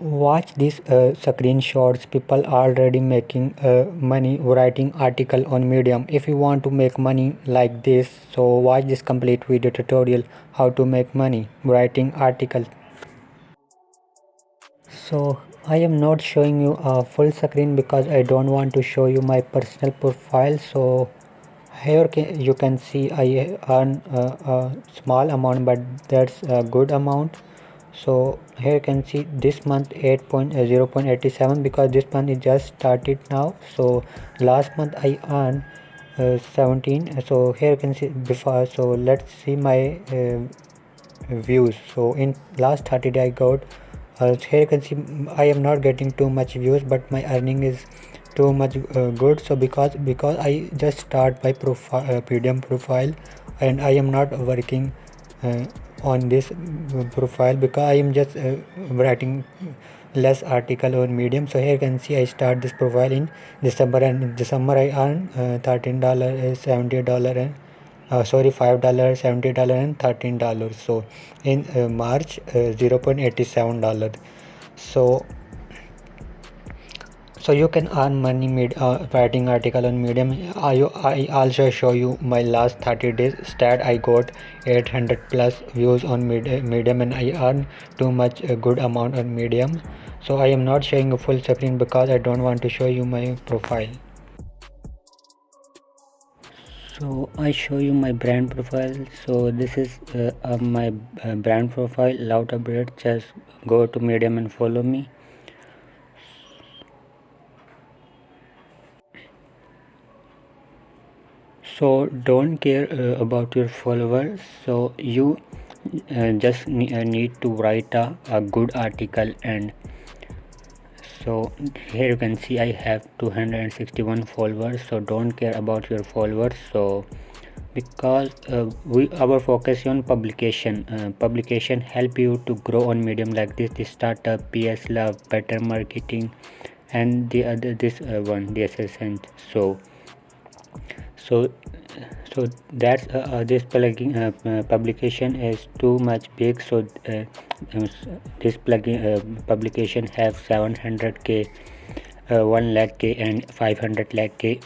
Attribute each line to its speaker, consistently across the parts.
Speaker 1: Watch these screenshots. People are already making money writing article on Medium. If you want to make money like this, so watch this complete video tutorial how to make money writing article. So I am not showing you a full screen because I don't want to show you my personal profile. So here you can see I earn a small amount, but that's a good amount. So here you can see this month 8.0.87 because this month is just started now. So last month I earned 17. So here you can see before. So let's see my views. So in last 30 days I got here you can see I am not getting too much views, but my earning is too much good. So because I just start my profile pdm profile, and I am not working on this profile because I am just writing less article on Medium. So here you can see I start this profile in December, and in December I earn $13, $70, and sorry, $5, $70, and $13. So in March, $0.87. So you can earn money writing article on Medium. I also show you my last 30 days stat. I got 800 plus views on Medium, and I earn too much a good amount on Medium. So I am not showing a full screen because I don't want to show you my profile. So I show you my brand profile. So this is my brand profile, Loud Update. Just go to Medium and follow me. So don't care about your followers. So you just need to write a good article. And so here you can see I have 261 followers. So don't care about your followers. So because our focus on publication help you to grow on Medium like this startup, PS Love, better marketing, and the other this one, the assistant. So so that's this publication is too much big. So this publication have 700k, 1 lakh k, and 500 lakh k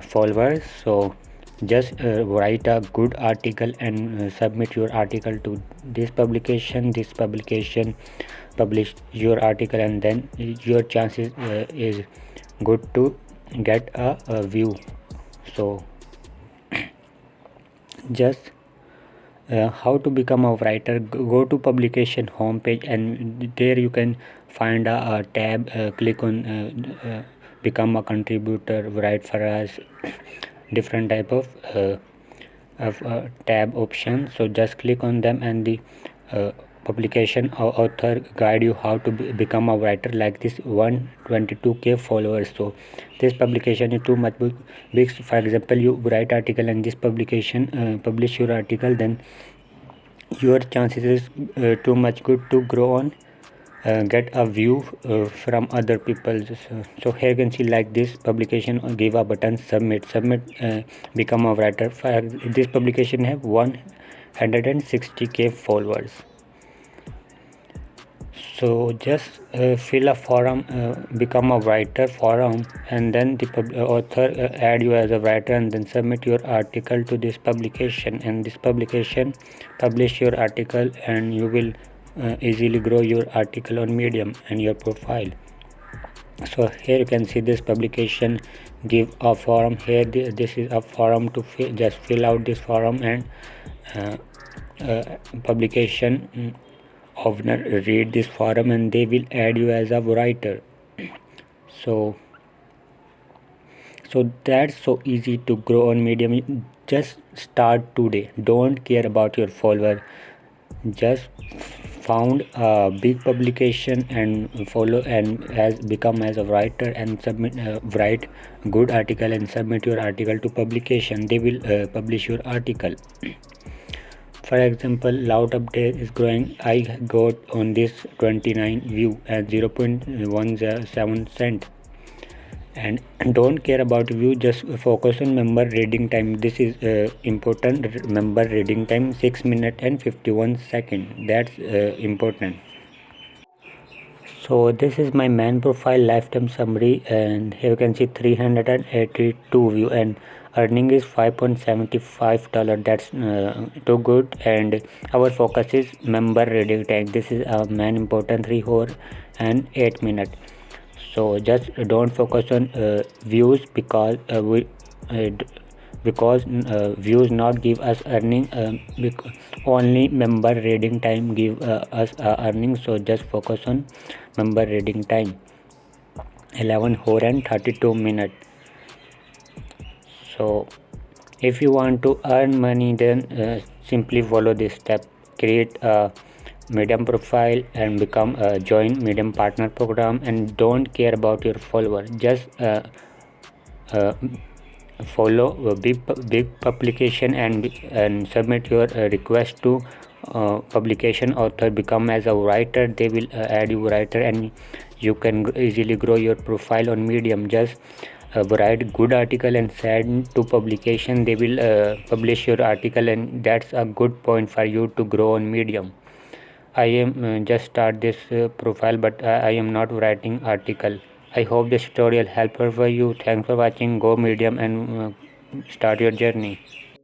Speaker 1: followers. So just write a good article and submit your article to this publication. This publication publish your article, and then your chances is good to get a view. So just how to become a writer, go to publication homepage, and there you can find a tab. Click on become a contributor, write for us, different type of tab options. So just click on them, and the publication author guide you how to become a writer like this 122k followers. So this publication is too much big. For example, you write article and this publication publish your article, then your chances is too much good to grow on get a view from other people. So here you can see like this publication, give a button, submit, become a writer. For this publication have 160k followers. So just fill a form, become a writer forum, and then the author add you as a writer, and then submit your article to this publication, and this publication publish your article, and you will easily grow your article on Medium and your profile. So here you can see this publication give a form. Here this is a form to just fill out this form, and publication owner read this forum, and they will add you as a writer. So that's so easy to grow on Medium. Just start today. Don't care about your follower. Just found a big publication and follow, and has become as a writer, and submit write good article and submit your article to publication. They will publish your article. For example, Loud Update is growing. I got on this 29 view and 0.17 cent. and don't care about view, just focus on member reading time. This is important. Member reading time 6 minutes and 51 seconds. That's important. So this is my main profile lifetime summary, and here you can see 382 view and earning is $5.75. That's too good. And our focus is member reading time. This is our main important 3 hours and 8 minutes. So just don't focus on views because views not give us earning, only member reading time give us earning. So just focus on member reading time 11 hour and 32 minutes. So if you want to earn money, then simply follow this step. Create a Medium profile and become join Medium partner program, and don't care about your follower. Just uh, follow a big publication and submit your request to publication author. Become as a writer, they will add you writer, and you can easily grow your profile on Medium. Just write good article and send to publication. They will publish your article, and that's a good point for you to grow on Medium. I am just start this profile, but I am not writing article. I hope this tutorial helpful for you. Thanks for watching. Go Medium and start your journey.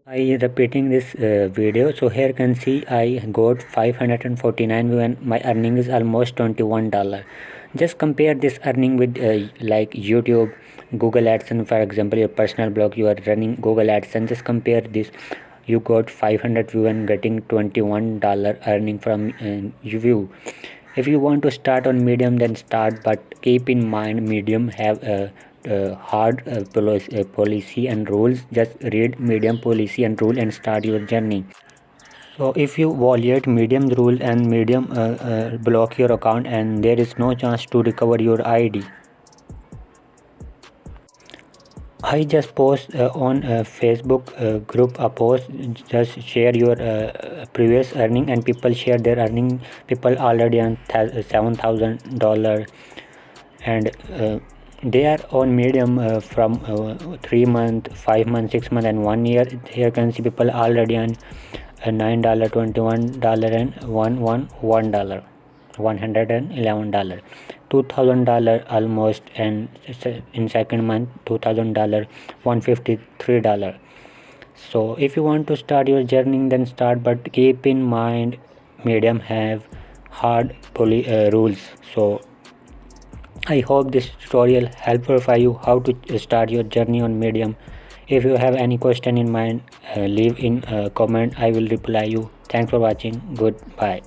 Speaker 1: I repeating this video. So here you can see I got 549 view and my earning is almost $21. Just compare this earning with like YouTube, Google AdSense. For example, your personal blog, you are running Google AdSense. Just compare this. You got 500 view and getting $21 earning from view. If you want to start on Medium, then start, but keep in mind Medium have a hard policy and rules. Just read Medium policy and rule and start your journey. So if you violate Medium rule and Medium block your account, and there is no chance to recover your ID. I just post on Facebook group a post. Just share your previous earning, and people share their earning. People already earn $7,000, and they are on Medium from 3 months, 5 months, 6 months, and 1 year. Here you can see people already earn $9, $21, and $111, $2,000 almost, and in second month $2,000, $153. So if you want to start your journey, then start, but keep in mind Medium have hard rules. So I hope this tutorial helpful for you how to start your journey on Medium. If you have any question in mind, leave in comment. I will reply you. Thanks for watching. Goodbye.